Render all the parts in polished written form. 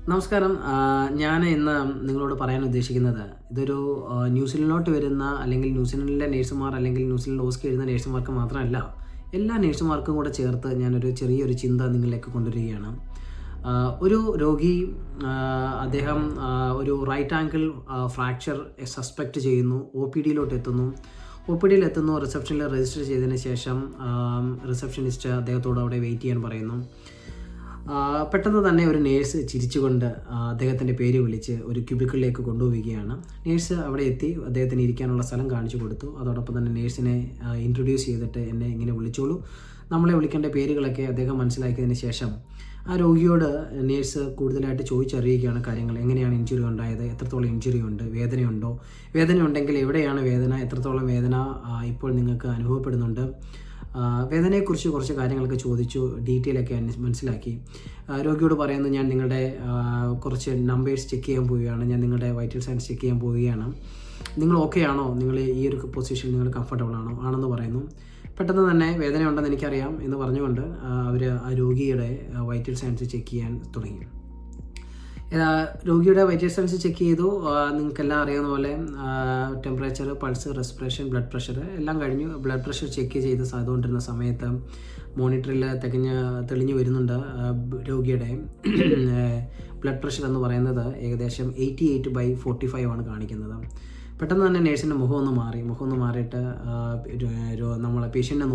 നമസ്കാരം. ഞാൻ ഇന്ന് നിങ്ങളോട് പറയാൻ ഉദ്ദേശിക്കുന്നത് ഇതൊരു ന്യൂസിലൻഡിലോട്ട് വരുന്ന അല്ലെങ്കിൽ ന്യൂസിലൻഡിലെ നേഴ്സുമാർ അല്ലെങ്കിൽ ന്യൂസിലൻഡ് ഓസ്കി എഴുതുന്ന നേഴ്സുമാർക്ക് മാത്രമല്ല, എല്ലാ നേഴ്സുമാർക്കും കൂടെ ചേർത്ത് ഞാനൊരു ചെറിയൊരു ചിന്ത നിങ്ങളിലേക്ക് കൊണ്ടുവരികയാണ്. ഒരു രോഗി അദ്ദേഹം ഒരു റൈറ്റ് ആങ്കിൾ ഫ്രാക്ചർ സസ്പെക്റ്റ് ചെയ്യുന്നു. OPDയിലോട്ട് എത്തുന്നു. OPDയിൽ എത്തുന്നു. റിസപ്ഷനിൽ രജിസ്റ്റർ ചെയ്തതിന് ശേഷം റിസപ്ഷനിസ്റ്റ് അദ്ദേഹത്തോട് അവിടെ വെയിറ്റ് ചെയ്യാൻ പറയുന്നു. പെട്ടെന്ന് തന്നെ ഒരു നേഴ്സ് ചിരിച്ചുകൊണ്ട് അദ്ദേഹത്തിൻ്റെ പേര് വിളിച്ച് ഒരു ക്യൂബിക്കിളിലേക്ക് കൊണ്ടുപോവുകയാണ്. നേഴ്സ് അവിടെ എത്തി അദ്ദേഹത്തിന് ഇരിക്കാനുള്ള സ്ഥലം കാണിച്ചു കൊടുത്തു. അതോടൊപ്പം തന്നെ നേഴ്സിനെ ഇൻട്രൊഡ്യൂസ് ചെയ്തിട്ട് എന്നെ ഇങ്ങനെ വിളിച്ചോളൂ, നമ്മളെ വിളിക്കേണ്ട പേരുകളൊക്കെ അദ്ദേഹം മനസ്സിലാക്കിയതിന് ശേഷം ആ രോഗിയോട് നേഴ്സ് കൂടുതലായിട്ട് ചോദിച്ചറിയുകയാണ് കാര്യങ്ങൾ. എങ്ങനെയാണ് ഇഞ്ചുറി ഉണ്ടായത്, എത്രത്തോളം ഇഞ്ചുറി ഉണ്ട്, വേദനയുണ്ടോ, വേദന ഉണ്ടെങ്കിൽ എവിടെയാണ് വേദന, എത്രത്തോളം വേദന ഇപ്പോൾ നിങ്ങൾക്ക് അനുഭവപ്പെടുന്നുണ്ട്, വേദനയെക്കുറിച്ച് കുറച്ച് കാര്യങ്ങളൊക്കെ ചോദിച്ചു, ഡീറ്റെയിലൊക്കെ മനസ്സിലാക്കി. രോഗിയോട് പറയുന്നു, ഞാൻ നിങ്ങളുടെ കുറച്ച് നമ്പേഴ്സ് ചെക്ക് ചെയ്യാൻ പോവുകയാണ്, ഞാൻ നിങ്ങളുടെ വൈറ്റൽ സൈൻസ് ചെക്ക് ചെയ്യാൻ പോവുകയാണ്, നിങ്ങൾ ഓക്കെ ആണോ, നിങ്ങൾ ഈ ഒരു പൊസിഷൻ നിങ്ങൾ കംഫർട്ടബിൾ ആണോ, ആണെന്ന് പറയുന്നു. പെട്ടെന്ന് തന്നെ വേദന ഉണ്ടെന്ന് എനിക്കറിയാം എന്ന് പറഞ്ഞുകൊണ്ട് അവർ ആ രോഗിയുടെ വൈറ്റൽ സൈൻസ് ചെക്ക് ചെയ്യാൻ തുടങ്ങി. രോഗിയുടെ വൈറ്റൽ സൈൻസ് ചെക്ക് ചെയ്തു. നിങ്ങൾക്കെല്ലാം അറിയാവുന്ന പോലെ temperature, pulse, respiration, blood pressure എല്ലാം കഴിഞ്ഞു. ബ്ലഡ് പ്രഷർ ചെക്ക് ചെയ്തുകൊണ്ടിരുന്ന സമയത്ത് മോണിറ്ററിൽ തെളിഞ്ഞു വരുന്നുണ്ട് രോഗിയുടെ ബ്ലഡ് പ്രഷർ എന്ന് പറയുന്നത് ഏകദേശം 88/45 ആണ് കാണിക്കുന്നത്. പെട്ടെന്ന് തന്നെ നേഴ്സിൻ്റെ മുഖം ഒന്ന് മാറിയിട്ട് നമ്മളെ പേഷ്യൻറ്റിനെ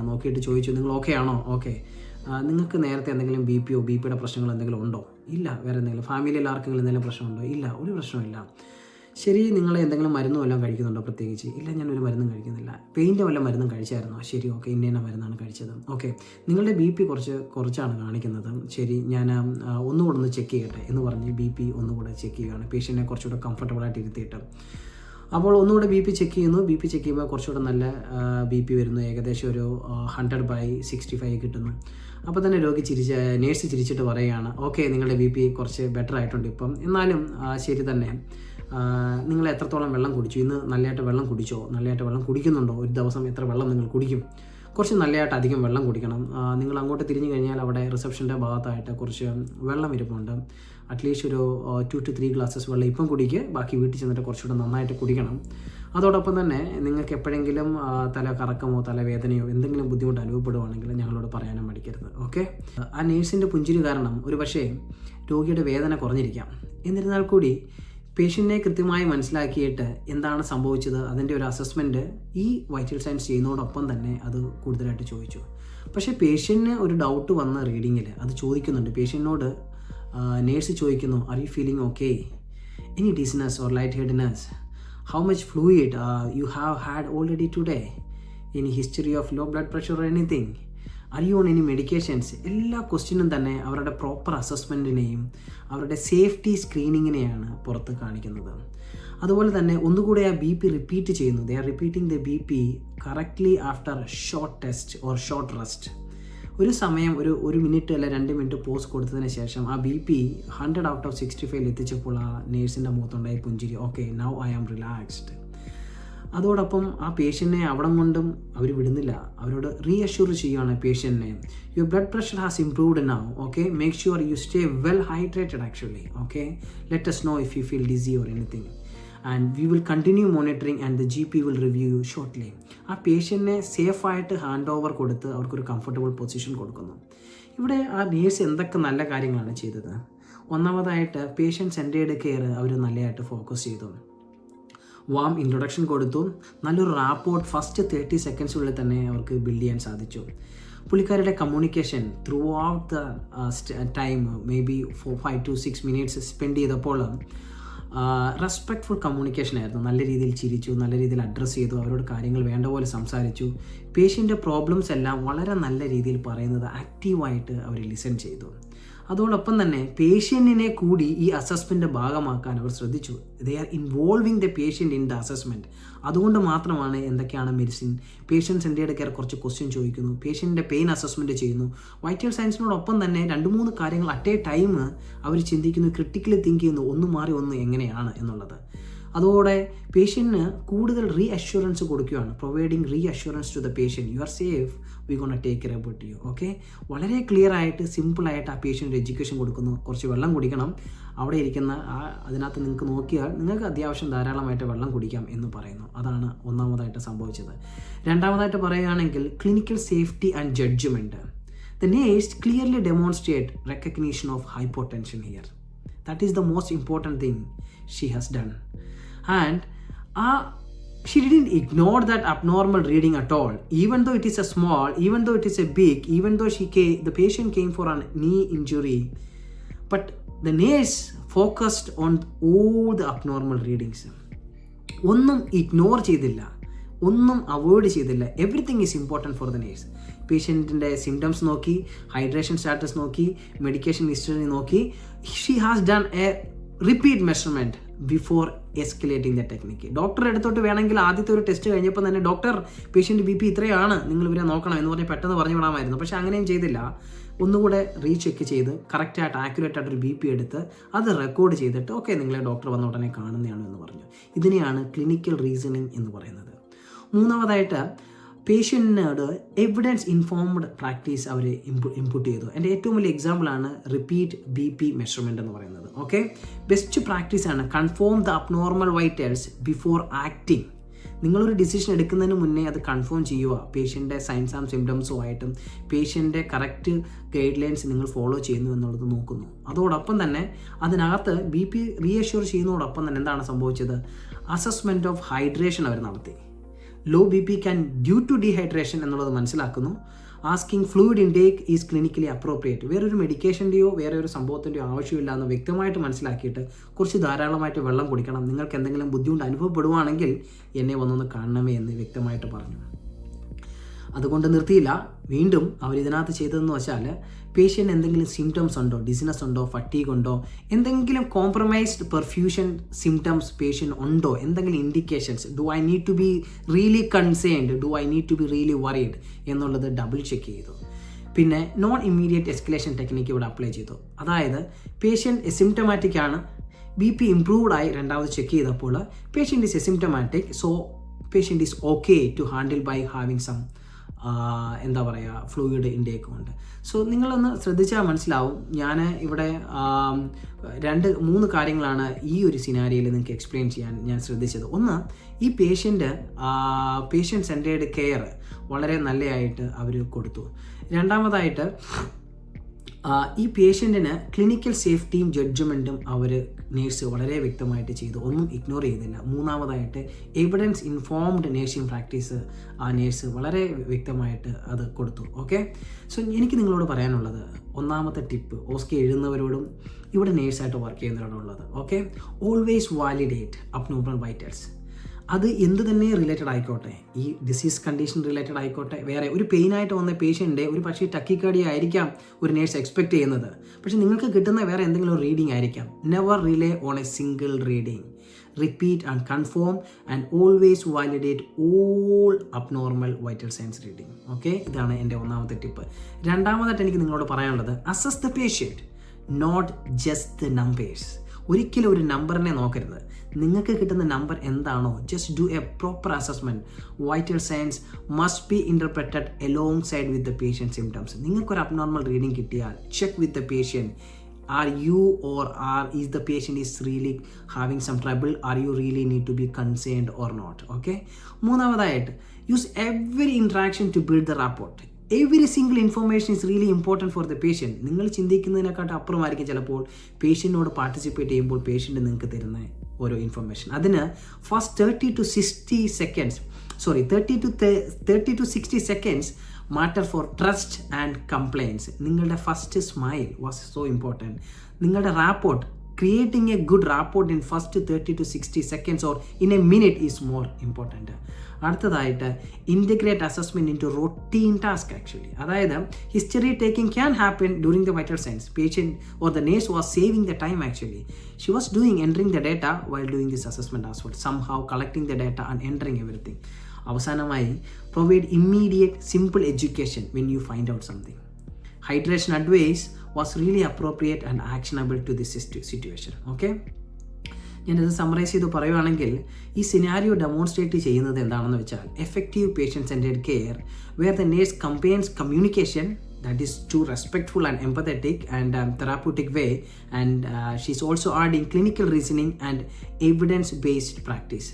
നോക്കിയിട്ട് ചോദിച്ചു, നിങ്ങൾ ഓക്കെ ആണോ? ഓക്കെ. നിങ്ങൾക്ക് നേരത്തെ എന്തെങ്കിലും ബി പിയുടെ പ്രശ്നങ്ങൾ എന്തെങ്കിലും ഉണ്ടോ? ഇല്ല. വേറെ എന്തെങ്കിലും ഫാമിലിയിൽ ആർക്കെങ്കിലും എന്തെങ്കിലും പ്രശ്നമുണ്ടോ? ഇല്ല, ഒരു പ്രശ്നമില്ല. ശരി, നിങ്ങൾ എന്തെങ്കിലും മരുന്നും എല്ലാം കഴിക്കുന്നുണ്ടോ പ്രത്യേകിച്ച്? ഇല്ല, ഞാനൊരു മരുന്നും കഴിക്കുന്നില്ല. പെയിൻ്റെ വല്ല മരുന്നും കഴിച്ചായിരുന്നോ? ശരി, ഓക്കെ, ഇന്ന മരുന്നാണ് കഴിച്ചത്. ഓക്കെ, നിങ്ങളുടെ BP കുറച്ചാണ് കാണിക്കുന്നത്. ശരി, ഞാൻ ഒന്നുകൂടെ ഒന്ന് ചെക്ക് ചെയ്യട്ടെ എന്ന് പറഞ്ഞ് BP ഒന്നുകൂടെ ചെക്ക് ചെയ്യുകയാണ്, പേഷ്യൻറ്റിനെ കുറച്ചുകൂടെ കംഫർട്ടബിളായിട്ട് ഇരുത്തിയിട്ട്. അപ്പോൾ ഒന്നുകൂടെ BP ചെക്ക് ചെയ്യുന്നു. BP ചെക്ക് ചെയ്യുമ്പോൾ കുറച്ചുകൂടെ നല്ല BP വരുന്നു. ഏകദേശം ഒരു 100/65 കിട്ടുന്നു. അപ്പോൾ തന്നെ നേഴ്സ് ചിരിച്ചിട്ട് പറയുകയാണ്, ഓക്കെ, നിങ്ങളുടെ BP കുറച്ച് ബെറ്റർ ആയിട്ടുണ്ട് ഇപ്പം. എന്നാലും ശരി തന്നെ, നിങ്ങൾ എത്രത്തോളം വെള്ളം കുടിച്ചു? ഇന്ന് നല്ലതായിട്ട് വെള്ളം കുടിച്ചോ? നല്ലതായിട്ട് വെള്ളം കുടിക്കുന്നുണ്ടോ? ഒരു ദിവസം എത്ര വെള്ളം നിങ്ങൾ കുടിക്കും? കുറച്ച് നല്ലതായിട്ട് അധികം വെള്ളം കുടിക്കണം. നിങ്ങൾ അങ്ങോട്ട് തിരിഞ്ഞു കഴിഞ്ഞാൽ അവിടെ റിസപ്ഷൻ്റെ ഭാഗത്തായിട്ട് കുറച്ച് വെള്ളം ഇരിപ്പുണ്ട്. അറ്റ്ലീസ്റ്റ് ഒരു 2 to 3 ഗ്ലാസ്സസ് വെള്ളം ഇപ്പം കുടിക്കുക, ബാക്കി വീട്ടിൽ ചെന്നിട്ട് കുറച്ചുകൂടെ നന്നായിട്ട് കുടിക്കണം. അതോടൊപ്പം തന്നെ നിങ്ങൾക്ക് എപ്പോഴെങ്കിലും തല കറക്കമോ തലവേദനയോ എന്തെങ്കിലും ബുദ്ധിമുട്ട് അനുഭവപ്പെടുവാണെങ്കിൽ ഞങ്ങളോട് പറയാനും മടിക്കരുത്. ഓക്കെ. ആ നേഴ്സിൻ്റെ പുഞ്ചിരി കാരണം ഒരു പക്ഷേ രോഗിയുടെ വേദന കുറഞ്ഞിരിക്കാം. എന്നിരുന്നാൽ കൂടി പേഷ്യൻറ്റിനെ കൃത്യമായി മനസ്സിലാക്കിയിട്ട് എന്താണ് സംഭവിച്ചത് അതിൻ്റെ ഒരു അസസ്മെൻറ്റ് ഈ വൈറ്റൽ സൈൻസ് ചെയ്യുന്നതോടൊപ്പം തന്നെ അത് കൂടുതലായിട്ട് ചോദിച്ചു. പക്ഷേ പേഷ്യൻറ്റിന് ഒരു ഡൗട്ട് വന്ന റീഡിങ്ങിൽ അത് ചോദിക്കുന്നുണ്ട്. പേഷ്യൻറ്റിനോട് നേഴ്സ് ചോദിക്കുന്നു, are you feeling okay, any dizziness or light headedness, how much fluid you have had already today, any history of low blood pressure or anything, are you on any medications. എല്ലാ ക്വസ്റ്റ്യനും തന്നെ അവരുടെ proper അസസ്മെൻറ്റിനെയും അവരുടെ safety സ്ക്രീനിങ്ങിനെയാണ് പുറത്ത് കാണിക്കുന്നത്. അതുപോലെ തന്നെ ഒന്നുകൂടെ ആ BP റിപ്പീറ്റ് ചെയ്യുന്നു. They are repeating the BP correctly after short test or short rest. ഒരു സമയം ഒരു മിനിറ്റ് അല്ല 2 മിനിറ്റ് പോസ് കൊടുത്തതിന് ശേഷം ആ BP 100/65 എത്തിച്ചപ്പോൾ ആ നേഴ്സിൻ്റെ മുഖത്തുണ്ടായി പുഞ്ചിരി. Okay, now I am relaxed. അതോടൊപ്പം ആ പേഷ്യൻറ്റിനെ അവിടെ കൊണ്ടും അവർ വിടുന്നില്ല. അവരോട് റീഅഷ്യൂർ ചെയ്യുകയാണ് പേഷ്യൻറ്റിനെ, your blood pressure has improved now. Okay, make sure you stay well hydrated actually. Okay, let us know if you feel dizzy or anything and we will continue monitoring and the GP will review you shortly. ആ പേഷ്യൻറ്റിനെ സേഫായിട്ട് hand over കൊടുത്ത് അവർക്കൊരു comfortable position കൊടുക്കുന്നു. ഇവിടെ ആ nurse എന്തൊക്കെ നല്ല കാര്യങ്ങളാണ് ചെയ്തത്. ഒന്നാമതായിട്ട് പേഷ്യൻറ്റ് സെൻറ്റേർഡ് കെയർ അവർ നല്ലതായിട്ട് ഫോക്കസ് ചെയ്തു. വാം ഇൻട്രൊഡക്ഷൻ കൊടുത്തു. നല്ലൊരു റാപ്പോർട്ട് ഫസ്റ്റ് 30 സെക്കൻഡ്സിനുള്ളിൽ തന്നെ അവർക്ക് ബിൽഡ് ചെയ്യാൻ സാധിച്ചു. പുള്ളിക്കാരുടെ communication throughout the time may be 5 to 6 minutes spend ചെയ്തപ്പോൾ റെസ്പെക്റ്റ്ഫുൾ കമ്മ്യൂണിക്കേഷൻ ആയിരുന്നു. നല്ല രീതിയിൽ ചിരിച്ചു, നല്ല രീതിയിൽ അഡ്രസ്സ് ചെയ്തു, അവരോട് കാര്യങ്ങൾ വേണ്ട പോലെ സംസാരിച്ചു. പേഷ്യൻ്റെ പ്രോബ്ലംസ് എല്ലാം വളരെ നല്ല രീതിയിൽ പറയുന്നത് ആക്റ്റീവായിട്ട് അവർ ലിസൺ ചെയ്തു. അതോടൊപ്പം തന്നെ പേഷ്യൻറ്റിനെ കൂടി ഈ അസസ്മെൻറ്റ് ഭാഗമാക്കാൻ അവർ ശ്രദ്ധിച്ചു. They are involving the patient in the assessment. അതുകൊണ്ട് മാത്രമാണ് എന്തൊക്കെയാണ് മെഡിസിൻ, പേഷ്യൻറ്റ് സെൻറ്റേർഡ് കെയർ കുറച്ച് ക്വസ്റ്റ്യൻ ചോദിക്കുന്നു, പേഷ്യൻറ്റിൻ്റെ പെയിൻ അസസ്മെൻറ്റ് ചെയ്യുന്നു. വൈറ്റൽ സയൻസിനോടൊപ്പം തന്നെ 2-3 കാര്യങ്ങൾ അറ്റ് എ ടൈം അവർ ചിന്തിക്കുന്നു, ക്രിട്ടിക്കലി തിങ്ക് ചെയ്യുന്നു, ഒന്ന് മാറി ഒന്ന് എങ്ങനെയാണ് എന്നുള്ളത്. അതോടെ പേഷ്യൻറ്റിന് കൂടുതൽ റീഅഷ്യൂറൻസ് കൊടുക്കുകയാണ്. Providing reassurance to the patient, you are safe, we gonna take care about you. Okay, വളരെ ക്ലിയർ ആയിട്ട് സിമ്പിളായിട്ട് ആ പേഷ്യൻറ്റ് എഡ്യൂക്കേഷൻ കൊടുക്കുന്നു. കുറച്ച് വെള്ളം കുടിക്കണം, അവിടെ ഇരിക്കുന്ന അതിനകത്ത് നിങ്ങൾക്ക് നോക്കിയാൽ നിങ്ങൾക്ക് അത്യാവശ്യം ധാരാളമായിട്ട് വെള്ളം കുടിക്കാം എന്ന് പറയുന്നു. അതാണ് ഒന്നാമതായിട്ട് സംഭവിച്ചത്. രണ്ടാമതായിട്ട് പറയുകയാണെങ്കിൽ clinical safety and judgement. The nurse clearly demonstrate recognition of hypotension here. That is the most important thing she has done. And she didn't ignore that abnormal reading at all. Even though it is a small, even though it is a big, even though the patient came for a knee injury, but the nurse focused on all the abnormal readings. ഒന്നും ignore ചെയ്തില്ല, ഒന്നും avoid ചെയ്തില്ല. Everything is important for the nurse. പേഷ്യൻറ്റിൻ്റെ symptoms നോക്കി, hydration status നോക്കി, medication history നോക്കി. She has done a repeat measurement before escalating the technique. ഡോക്ടറെ അടുത്തോട്ട് വേണമെങ്കിൽ ആദ്യത്തെ ഒരു ടെസ്റ്റ് കഴിഞ്ഞപ്പോൾ തന്നെ ഡോക്ടർ പേഷ്യൻ്റ് BP ഇത്രയാണ്, നിങ്ങൾ ഇവരെ നോക്കണം എന്ന് പറഞ്ഞ് പെട്ടെന്ന് പറഞ്ഞു വിടാമായിരുന്നു. പക്ഷേ അങ്ങനെയും ചെയ്തില്ല. ഒന്നുകൂടെ റീചെക്ക് ചെയ്ത് കറക്റ്റായിട്ട് ആക്യുറേറ്റ് ആയിട്ടൊരു BP എടുത്ത് അത് റെക്കോർഡ് ചെയ്തിട്ട് ഓക്കെ നിങ്ങളെ ഡോക്ടർ വന്ന ഉടനെ കാണുന്നതാണ് എന്ന് പറഞ്ഞു. ഇതിനെയാണ് ക്ലിനിക്കൽ റീസണിങ് എന്ന് പറയുന്നത്. മൂന്നാമതായിട്ട് പേഷ്യൻറ്റിനോട് എവിഡൻസ് ഇൻഫോംഡ് പ്രാക്ടീസ് അവർ ഇൻപുട്ട് ചെയ്തു. എൻ്റെ ഏറ്റവും വലിയ എക്സാമ്പിളാണ് റിപ്പീറ്റ് BP മെഷർമെൻറ്റ് എന്ന് പറയുന്നത്. ഓക്കെ, ബെസ്റ്റ് പ്രാക്ടീസാണ് confirm the abnormal vitals before acting. നിങ്ങളൊരു ഡിസിഷൻ എടുക്കുന്നതിന് മുന്നേ അത് കൺഫേം ചെയ്യുക. പേഷ്യൻ്റെ സൈൻസ് ആൻഡ് സിംറ്റംസും ആയിട്ടും പേഷ്യൻ്റെ കറക്റ്റ് ഗൈഡ് ലൈൻസ് നിങ്ങൾ ഫോളോ ചെയ്യുന്നു എന്നുള്ളത് നോക്കുന്നു. അതോടൊപ്പം തന്നെ അതിനകത്ത് BP റീഅഷ്യൂർ ചെയ്യുന്നതോടൊപ്പം തന്നെ എന്താണ് സംഭവിച്ചത്? അസസ്മെൻറ്റ് ഓഫ് ഹൈഡ്രേഷൻ അവർ നടത്തി. Low BP can due to dehydration എന്നുള്ളത് മനസ്സിലാക്കുന്നു. Asking fluid intake is clinically appropriate. വേറൊരു മെഡിക്കേഷൻ്റെയോ വേറെ ഒരു സംഭവത്തിൻ്റെയോ ആവശ്യമില്ല എന്ന് വ്യക്തമായിട്ട് മനസ്സിലാക്കിയിട്ട് കുറച്ച് ധാരാളമായിട്ട് വെള്ളം കുടിക്കണം. നിങ്ങൾക്ക് എന്തെങ്കിലും ബുദ്ധിമുട്ട് അനുഭവപ്പെടുവാണെങ്കിൽ എന്നെ വന്നൊന്ന് കാണണമേ എന്ന് വ്യക്തമായിട്ട് പറഞ്ഞു. അതുകൊണ്ട് നിർത്തിയില്ല. വീണ്ടും അവരിതിനകത്ത് ചെയ്തതെന്ന് വെച്ചാൽ പേഷ്യൻ്റ് എന്തെങ്കിലും സിംറ്റംസ് ഉണ്ടോ, ഡിസിനസ് ഉണ്ടോ, ഫട്ടീഗ് ഉണ്ടോ, എന്തെങ്കിലും കോംപ്രമൈസ്ഡ് പെർഫ്യൂഷൻ സിംറ്റംസ് പേഷ്യൻ്റ് ഉണ്ടോ, എന്തെങ്കിലും indications, do I need to be really concerned, do I need to be really worried എന്നുള്ളത് ഡബിൾ ചെക്ക് ചെയ്തു. പിന്നെ നോൺ ഇമ്മീഡിയറ്റ് എസ്കലേഷൻ ടെക്നിക്ക് ഇവിടെ അപ്ലൈ ചെയ്തു. അതായത് പേഷ്യൻ്റ് എസിംറ്റമാറ്റിക് ആണ്, BP ഇംപ്രൂവ്ഡ് ആയി രണ്ടാമത് ചെക്ക് ചെയ്തപ്പോൾ patient is asymptomatic, so patient is okay to handle by having some എന്താ പറയുക ഫ്ലൂയിഡ് ഇൻടേക്ക് കൊണ്ട്. സോ നിങ്ങളൊന്ന് ശ്രദ്ധിച്ചാൽ മനസ്സിലാവും. ഞാൻ ഇവിടെ 2-3 കാര്യങ്ങളാണ് ഈ ഒരു സിനാരിയോയിൽ നിങ്ങൾക്ക് എക്സ്പ്ലെയിൻ ചെയ്യാൻ ഞാൻ ശ്രദ്ധിച്ചത്. ഒന്ന്, ഈ പേഷ്യൻ്റ് സെൻറ്റേർഡ് കെയർ വളരെ നല്ലതായിട്ട് അവർ കൊടുത്തു. രണ്ടാമതായിട്ട് ഈ പേഷ്യൻറ്റിന് ക്ലിനിക്കൽ സേഫ്റ്റിയും ജഡ്ജ്മെൻറ്റും അവർ നേഴ്സ് വളരെ വ്യക്തമായിട്ട് ചെയ്തു, ഒന്നും ഇഗ്നോർ ചെയ്തില്ല. മൂന്നാമതായിട്ട് എവിഡൻസ് ഇൻഫോംഡ് നേഴ്സിംഗ് പ്രാക്ടീസ് ആ നേഴ്സ് വളരെ വ്യക്തമായിട്ട് അത് കൊടുത്തു. ഓക്കെ, സോ എനിക്ക് നിങ്ങളോട് പറയാനുള്ളത് ഒന്നാമത്തെ ടിപ്പ് ഓസ്കെ എഴുതുന്നവരോടും ഇവിടെ നേഴ്സായിട്ട് വർക്ക് ചെയ്യുന്നവരോടുള്ളത്. Okay, always validate abnormal vitals. അത് എന്ത് തന്നെ റിലേറ്റഡ് ആയിക്കോട്ടെ, ഈ ഡിസീസ് കണ്ടീഷൻ റിലേറ്റഡ് ആയിക്കോട്ടെ, വേറെ ഒരു പെയിനായിട്ട് വന്ന പേഷ്യൻ്റെ ഒരു പക്ഷേ ടക്കിക്കാർഡിയ ആയിരിക്കാം ഒരു നേഴ്സ് എക്സ്പെക്ട് ചെയ്യുന്നത്, പക്ഷേ നിങ്ങൾക്ക് കിട്ടുന്ന വേറെ എന്തെങ്കിലും ഒരു റീഡിംഗ് ആയിരിക്കാം. Never rely on a single reading. Repeat and confirm and always validate all abnormal vital signs reading. Okay, ഇതാണ് എൻ്റെ ഒന്നാമത്തെ ടിപ്പ്. രണ്ടാമതായിട്ട് എനിക്ക് നിങ്ങളോട് പറയാനുള്ളത് assess the patient, not just the numbers. ഒരിക്കലും ഒരു നമ്പറിനെ നോക്കരുത്. നിങ്ങൾക്ക് കിട്ടുന്ന നമ്പർ എന്താണോ just do a proper assessment. Vital signs must be interpreted alongside with the patient symptoms. നിങ്ങൾക്കൊരു അബ്നോർമൽ റീഡിംഗ് കിട്ടിയാൽ check with the patient. Are you or is the patient is really having some trouble? Are you really need to be concerned or not? Okay. മൂന്നാമതായിട്ട് use every interaction to build the rapport. Every single information is really important for the patient. നിങ്ങൾ ചിന്തിക്കുന്നതിനെക്കാട്ടും അപ്പുറമായിരിക്കും ചിലപ്പോൾ പേഷ്യൻറ്റിനോട് participate ചെയ്യുമ്പോൾ patient നിങ്ങൾക്ക് തരുന്ന ഓരോ information. അതിന് first 30 to 60 seconds matter for trust and complaints. നിങ്ങളുടെ first smile was so important. നിങ്ങളുടെ rapport, creating a good rapport in first 30 to 60 seconds or in a minute is more important. അടുത്തതായിട്ട് integrate assessment into routine task. Actually അതായത് history taking can happen during the vital signs. Patient or the nurse was saving the time. Actually she was doing entering the data while doing this assessment as well, somehow collecting the data and entering everything. അവസാനമായി provide immediate simple education when you find out something. Hydration advice was really appropriate and actionable to this situation. Okay, ഞാനിത് summarise ചെയ്ത് പറയുകയാണെങ്കിൽ ഈ scenario demonstrate ചെയ്യുന്നത് എന്താണെന്ന് വെച്ചാൽ effective patient centred care where the nurse combines communication, that is too respectful and empathetic and therapeutic way, and she's also adding clinical reasoning and evidence-based practice.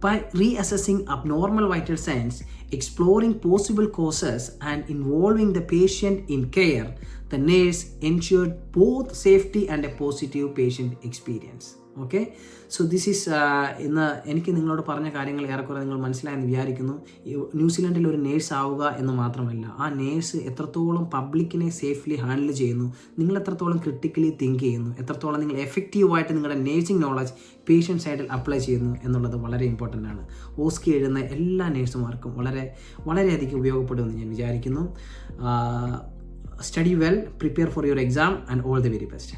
By reassessing abnormal vital signs, exploring possible causes, and involving the patient in care, the nurse ensured both safety and a positive patient experience. Okay, so this is ഇന്ന് എനിക്ക് നിങ്ങളോട് പറഞ്ഞ കാര്യങ്ങൾ ഏറെക്കുറെ നിങ്ങൾ മനസ്സിലായെന്ന് വിചാരിക്കുന്നു. ന്യൂസിലൻഡിൽ ഒരു നേഴ്സ് ആവുക എന്ന് മാത്രമല്ല, ആ നേഴ്സ് എത്രത്തോളം പബ്ലിക്കിനെ സേഫ്ലി ഹാൻഡിൽ ചെയ്യുന്നു, നിങ്ങൾ എത്രത്തോളം ക്രിട്ടിക്കലി തിങ്ക് ചെയ്യുന്നു, എത്രത്തോളം നിങ്ങൾ എഫക്റ്റീവായിട്ട് നിങ്ങളുടെ നേഴ്സിംഗ് നോളജ് പേഷ്യൻ്റ് സൈഡിൽ അപ്ലൈ ചെയ്യുന്നു എന്നുള്ളത് വളരെ ഇമ്പോർട്ടൻ്റ് ആണ്. ഓസ്കി എഴുതുന്ന എല്ലാ നേഴ്സുമാർക്കും വളരെയധികം ഉപയോഗപ്പെടുമെന്ന് ഞാൻ വിചാരിക്കുന്നു. Study well, prepare for your exam, and all the very best.